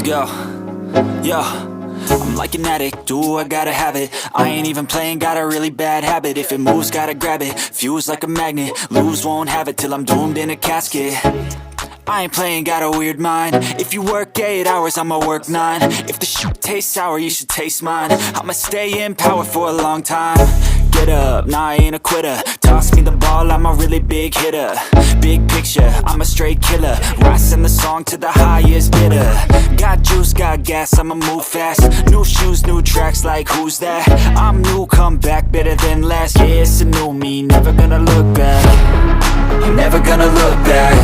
Yo, yo, I'm like an addict, do I gotta have it. I ain't even playing, got a really bad habit. If it moves, gotta grab it, fuse like a magnet. Lose, won't have it till I'm doomed in a casket. I ain't playing, got a weird mind. If you work 8 hours, I'ma work 9. If the shit tastes sour, you should taste mine. I'ma stay in power for a long time. Get up, nah, I ain't a quitter. Toss me the ball, I'm a really big hitter. Big picture, I'm a straight killer. Rising the song to the highest bidder. Got juice, got gas, I'ma move fast. New shoes, new tracks, like who's that? I'm new, come back, better than last. Yeah, it's a new me, never gonna look back. I'm never gonna look back.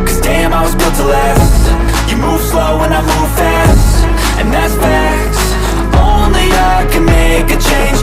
Cause damn, I was built to last. You move slow and I move fast, and that's facts. Only I can make a change.